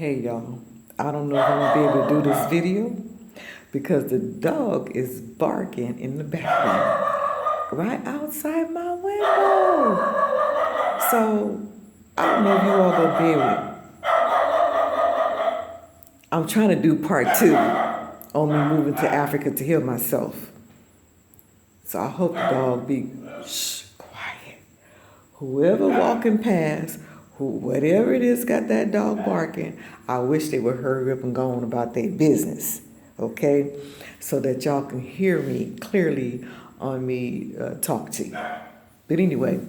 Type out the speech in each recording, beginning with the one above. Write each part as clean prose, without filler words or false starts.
Hey y'all, I don't know if I'm gonna be able to do this video because the dog is barking in the background right outside my window. So I don't know if you all gonna be able to. I'm trying to do part two on me moving to Africa to heal myself. So I hope the dog be quiet. Whoever walking past, whatever it is got that dog barking, I wish they would hurry up and go on about their business, okay? So that y'all can hear me clearly on me talk to you. But anyway,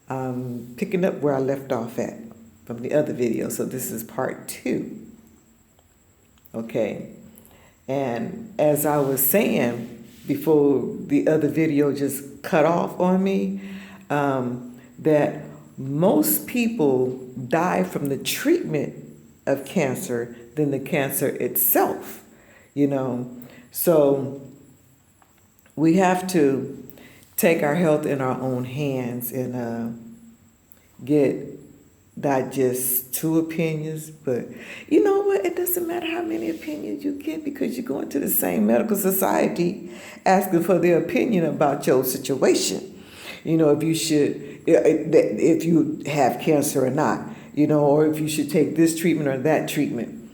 I'm picking up where I left off at from the other video. So this is part two, okay? And as I was saying before the other video just cut off on me, that most people die from the treatment of cancer than the cancer itself, you know. So we have to take our health in our own hands and get not just two opinions, but you know what? It doesn't matter how many opinions you get because you're going to the same medical society asking for their opinion about your situation. You know, if you have cancer or not, you know, or if you should take this treatment or that treatment.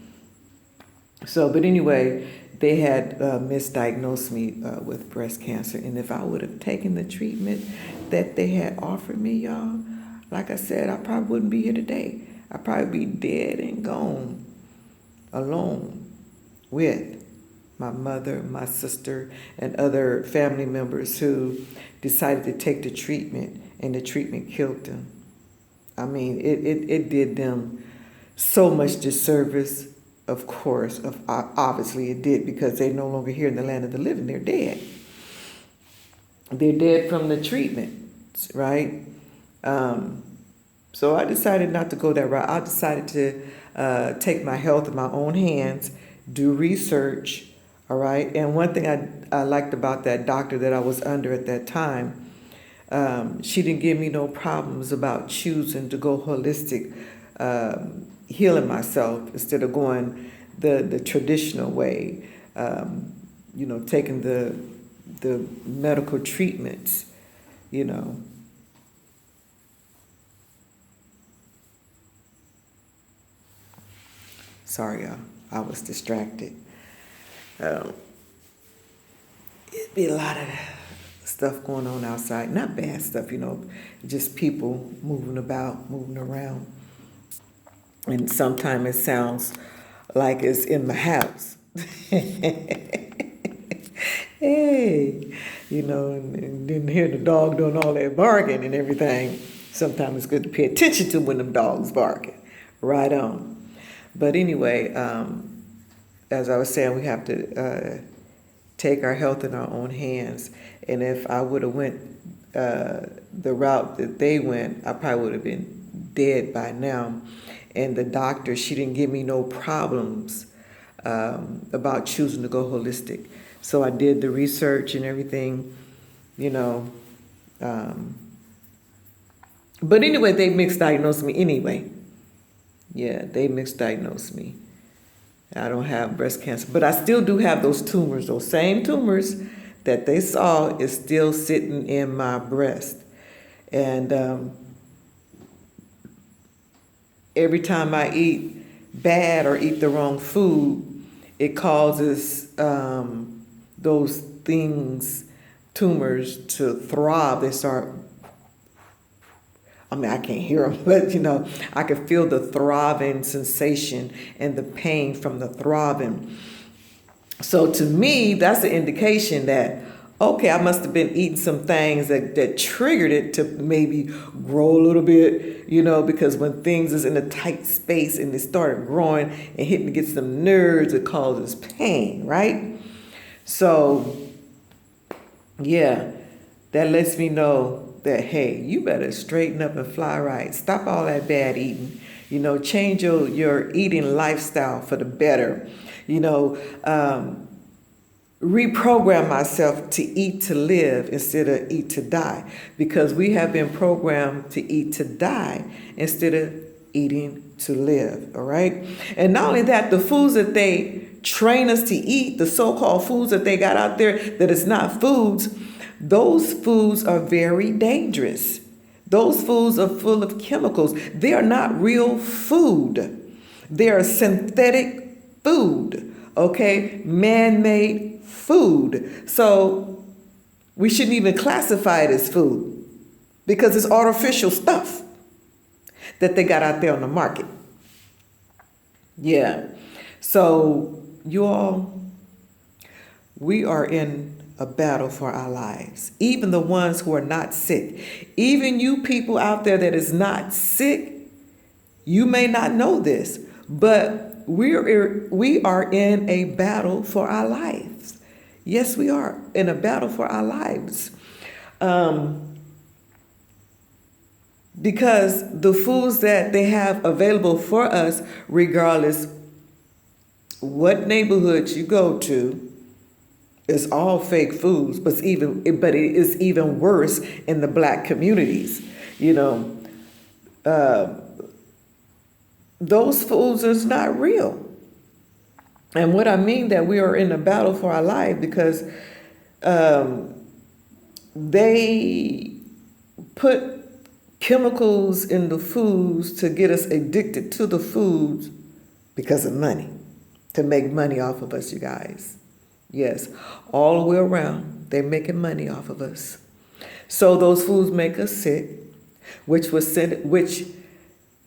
So, but anyway, they had misdiagnosed me with breast cancer. And if I would have taken the treatment that they had offered me, y'all, like I said, I probably wouldn't be here today. I'd probably be dead and gone, alone with my mother, my sister, and other family members who decided to take the treatment, and the treatment killed them. I mean, it did them so much disservice, of course. Obviously it did, because they're no longer here in the land of the living. They're dead. They're dead from the treatment, right? So I decided not to go that route. I decided to take my health in my own hands, do research, all right? And one thing I liked about that doctor that I was under at that time, she didn't give me no problems about choosing to go holistic, healing myself instead of going the traditional way, you know, taking the medical treatments, you know. Sorry, y'all. I was distracted. It'd be a lot of stuff going on outside. Not bad stuff, you know, just people moving about, moving around. And sometimes it sounds like it's in my house. Hey, you know, and then hear the dog doing all that barking and everything. Sometimes it's good to pay attention to when them dogs barking. Right on. But anyway, as I was saying, we have to take our health in our own hands. And if I would have went the route that they went, I probably would have been dead by now. And the doctor, she didn't give me no problems about choosing to go holistic. So I did the research and everything, you know. But anyway, they misdiagnosed me anyway. Yeah, they misdiagnosed me. I don't have breast cancer, but I still do have those tumors. Those same tumors that they saw is still sitting in my breast. And every time I eat bad or eat the wrong food, it causes those things, tumors, to throb. They start, I mean, I can't hear them, but, you know, I can feel the throbbing sensation and the pain from the throbbing. So to me, that's an indication that, okay, I must have been eating some things that triggered it to maybe grow a little bit, you know, because when things is in a tight space and they started growing and hitting against some nerves, it causes pain, right? So, yeah, that lets me know that, hey, you better straighten up and fly right. Stop all that bad eating. You know, change your eating lifestyle for the better. You know, reprogram myself to eat to live instead of eat to die, because we have been programmed to eat to die instead of eating to live. All right. And not only that, the foods that they train us to eat, the so-called foods that they got out there that is not foods, those foods are very dangerous. Those foods are full of chemicals. They are not real food. They are synthetic food, okay? Man-made food. So we shouldn't even classify it as food because it's artificial stuff that they got out there on the market. Yeah. So you all, we are in a battle for our lives. Even the ones who are not sick. Even you people out there that is not sick, you may not know this, but we are in a battle for our lives. Yes, we are in a battle for our lives. Because the foods that they have available for us, regardless what neighborhoods you go to, it's all fake foods, but it is even worse in the black communities. You know, those foods is not real. And what I mean that we are in a battle for our life because they put chemicals in the foods to get us addicted to the foods because of money, to make money off of us, you guys. Yes, all the way around, they're making money off of us. So those foods make us sick, which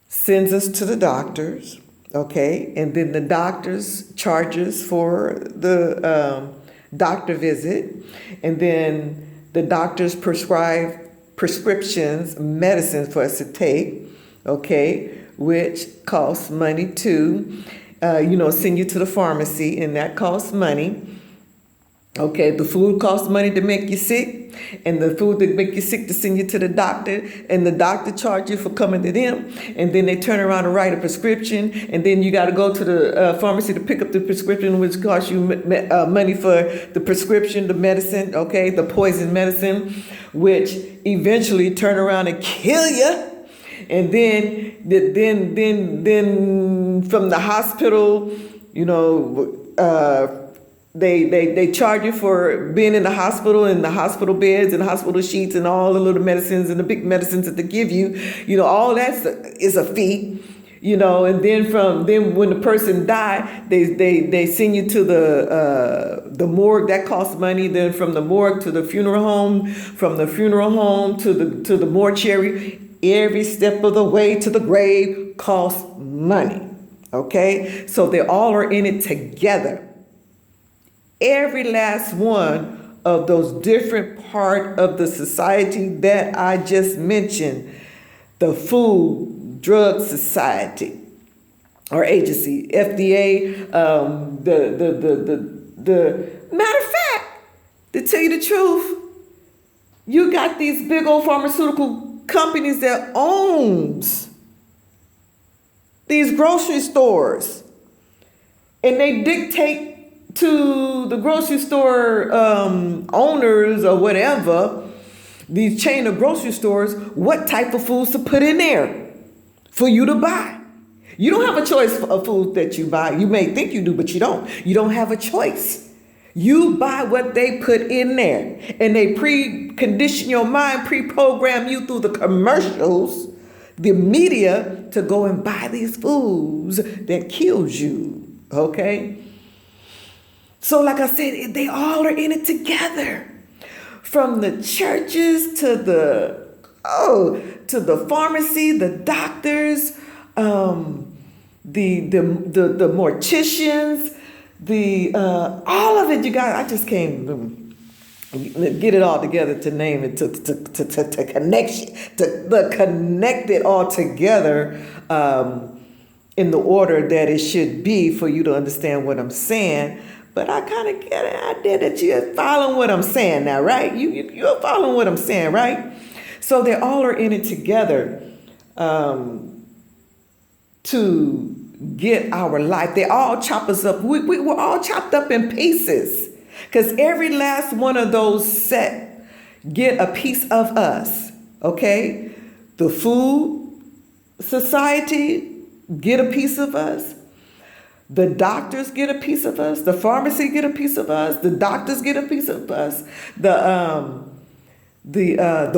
sends us to the doctors, okay? And then the doctors charge us for the doctor visit. And then the doctors prescribe prescriptions, medicines for us to take, okay? Which costs money too. Send you to the pharmacy, and that costs money. Okay, the food costs money to make you sick, and the food that make you sick to send you to the doctor, and the doctor charge you for coming to them, and then they turn around and write a prescription, and then you got to go to the pharmacy to pick up the prescription, which costs you money for the prescription, the medicine, okay, the poison medicine, which eventually turn around and kill you. And then from the hospital, they charge you for being in the hospital and the hospital beds and the hospital sheets and all the little medicines and the big medicines that they give you. All that is a fee. And then when the person died, they send you to the morgue. That costs money. Then from the morgue to the funeral home, from the funeral home to the mortuary. Every step of the way to the grave costs money, okay? So they all are in it together. Every last one of those different part of the society that I just mentioned, the Food Drug Society or agency, FDA, the matter of fact, to tell you the truth, you got these big old pharmaceutical companies that owns these grocery stores, and they dictate to the grocery store owners or whatever, these chain of grocery stores, what type of foods to put in there for you to buy. You don't have a choice of food that you buy. You may think you do, but you don't. You don't have a choice. You buy what they put in there, and they precondition your mind, pre-program you through the commercials, the media, to go and buy these foods that kills you, okay? So like I said, they all are in it together. From the churches to the pharmacy, the doctors, the morticians, all of it, you guys. I just can't get it all together to name it, to connect it all together in the order that it should be for you to understand what I'm saying. But I kind of get an idea that you're following what I'm saying now, right? You're following what I'm saying, right? So they all are in it together to get our life. They all chop us up. We're all chopped up in pieces. Because every last one of those set get a piece of us, okay? The food society get a piece of us. The doctors get a piece of us. The pharmacy get a piece of us. The doctors get a piece of us. The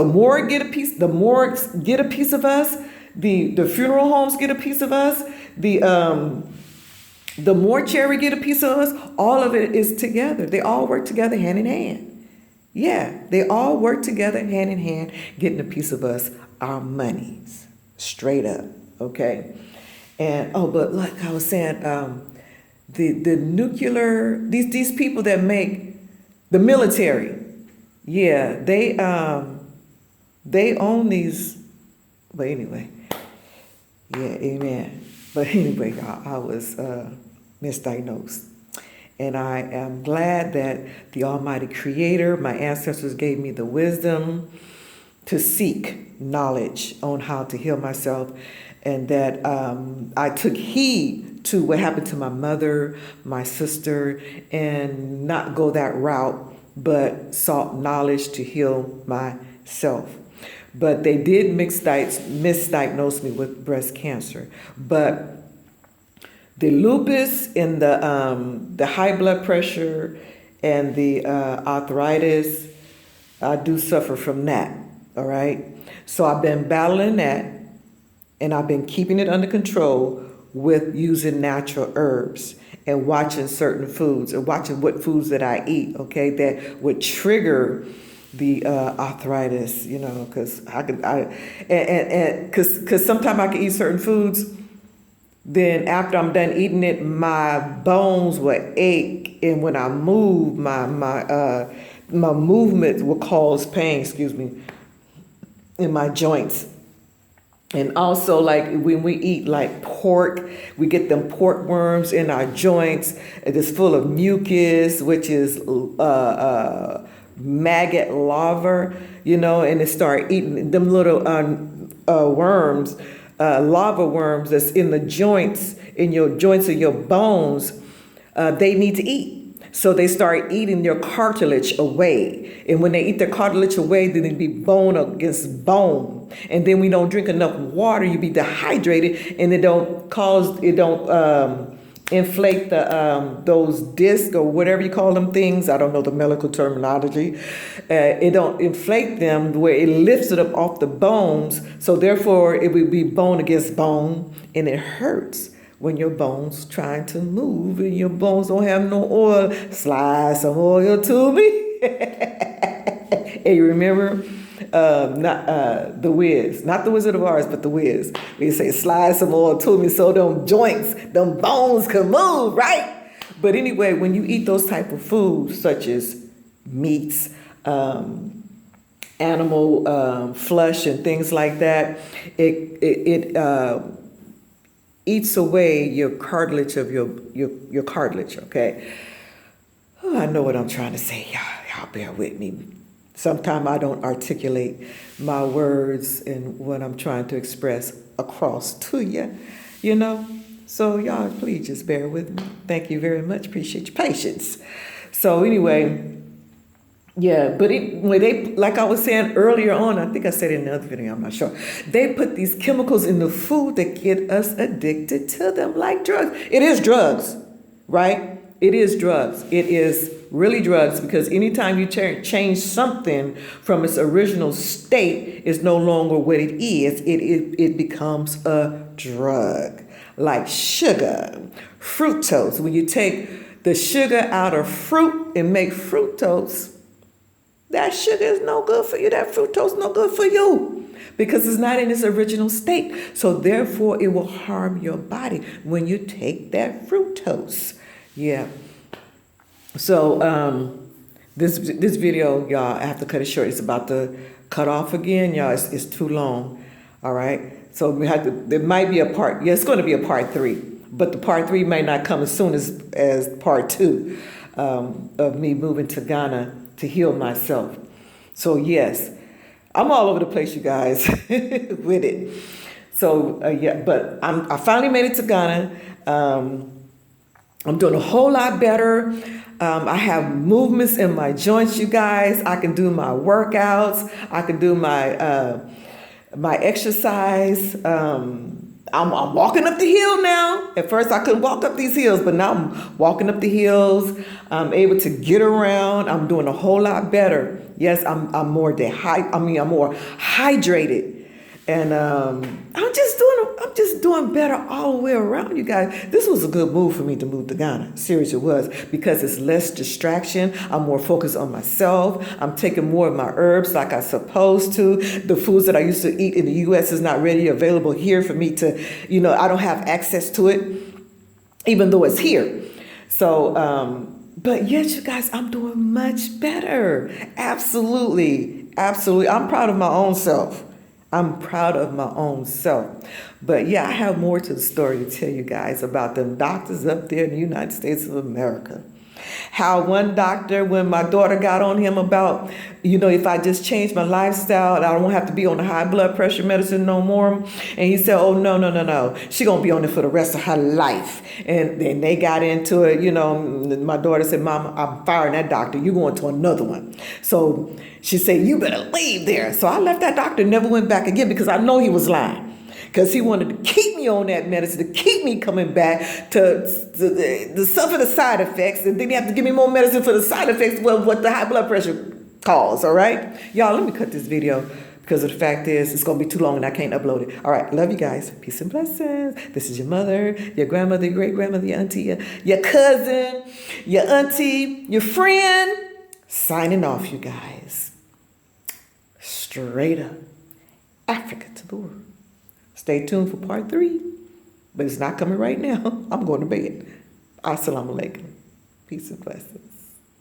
morgue get a piece. The morgues get a piece of us. The funeral homes get a piece of us. The mortuary get a piece of us. All of it is together. They all work together hand in hand. Yeah, they all work together hand in hand, getting a piece of us, our monies, straight up. Okay. And but like I was saying, the nuclear, these people that make the military, yeah, they own these. But anyway, yeah, amen. But anyway, I was misdiagnosed, and I am glad that the Almighty Creator, my ancestors, gave me the wisdom to seek knowledge on how to heal myself. And that I took heed to what happened to my mother, my sister, and not go that route, but sought knowledge to heal myself. But they did misdiagnose me with breast cancer. But the lupus and the high blood pressure and the arthritis, I do suffer from that, all right? So I've been battling that. And I've been keeping it under control with using natural herbs and watching certain foods and watching what foods that I eat, okay, that would trigger the arthritis, you know, because because sometimes I can eat certain foods, then after I'm done eating it, my bones will ache, and when I move, my movement will cause pain, in my joints. And also, like when we eat like pork, we get them pork worms in our joints. It is full of mucus, which is maggot larvae, you know, and they start eating them little worms, lava worms that's in the joints, in your joints of your bones. They need to eat. So they start eating your cartilage away. And when they eat their cartilage away, then it be bone against bone. And then we don't drink enough water, you be dehydrated, and it don't inflate those discs or whatever you call them things. I don't know the medical terminology. It don't inflate them where it lifts it up off the bones. So therefore it would be bone against bone, and it hurts when your bones trying to move and your bones don't have no oil. Slide some oil to me. And you remember, not the Wiz, not the Wizard of Oz, but the Wiz. We say slide some oil to me so them joints, them bones can move, right? But anyway, when you eat those type of foods such as meats, animal flesh and things like that, it eats away your cartilage of your cartilage, okay? Oh, I know what I'm trying to say. Y'all bear with me. Sometimes I don't articulate my words and what I'm trying to express across to you, you know? So y'all, please just bear with me. Thank you very much. Appreciate your patience. So anyway, yeah, but when they, like I was saying earlier on, I think I said it in another video, I'm not sure. They put these chemicals in the food that get us addicted to them like drugs. It is drugs, right? It is drugs. It is really drugs, because anytime you change something from its original state, it's no longer what it is. It becomes a drug, like sugar, fructose. When you take the sugar out of fruit and make fructose, that sugar is no good for you. That fructose is no good for you because it's not in its original state. So therefore, it will harm your body when you take that fructose. Yeah. So this video, y'all, I have to cut it short. It's about to cut off again, y'all. It's too long. All right. So we have to. There might be a part. Yeah, it's going to be a part 3, but the part 3 might not come as soon as part 2 of me moving to Ghana to heal myself. So yes, I'm all over the place, you guys, with it. So yeah, but I finally made it to Ghana. I'm doing a whole lot better. I have movements in my joints, you guys. I can do my workouts. I can do my exercise. I'm walking up the hill now. At first, I couldn't walk up these hills, but now I'm walking up the hills. I'm able to get around. I'm doing a whole lot better. Yes, I'm more I'm more hydrated. And I'm just doing better all the way around, you guys. This was a good move for me to move to Ghana. Seriously, it was, because it's less distraction. I'm more focused on myself. I'm taking more of my herbs like I'm supposed to. The foods that I used to eat in the U.S. is not readily available here for me to, I don't have access to it, even though it's here. So, but yes, you guys, I'm doing much better. Absolutely. Absolutely. I'm proud of my own self. I'm proud of my own self. But yeah, I have more to the story to tell you guys about them doctors up there in the United States of America. How one doctor, when my daughter got on him about, if I just change my lifestyle, I don't have to be on the high blood pressure medicine no more. And he said, oh, no. She going to be on it for the rest of her life. And then they got into it, my daughter said, Mama, I'm firing that doctor. You're going to another one. So she said, you better leave there. So I left that doctor, never went back again, because I know he was lying. Because he wanted to keep me on that medicine, to keep me coming back to suffer the side effects. And then you have to give me more medicine for the side effects, well, what the high blood pressure cause, all right? Y'all, let me cut this video, because the fact is it's going to be too long and I can't upload it. All right, love you guys. Peace and blessings. This is your mother, your grandmother, your great-grandmother, your auntie, your cousin, your auntie, your friend. Signing off, you guys. Straight up. Africa to the world. Stay tuned for part 3, but it's not coming right now. I'm going to bed. Assalamu alaikum. Peace and blessings.